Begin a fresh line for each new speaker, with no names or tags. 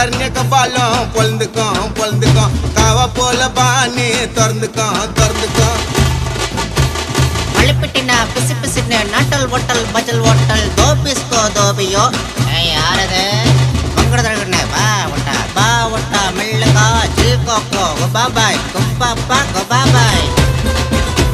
டர்னிய பாலம் பொழுந்துக்கும் காவ போல பாணி திறந்துக்கும்
மல்லிப்பிட்டினா பிசு பிசுன்னு நாட்டல் ஓட்டல் பஜல் ஓட்டல் தோபிஸ்கோ தோபியோ யாரது மங்கடதழகுன்னு பா ஒட்டா மெல்லுகா ஜீ கோக்கோ பாபாய் குப்பாப்பா பாபாய்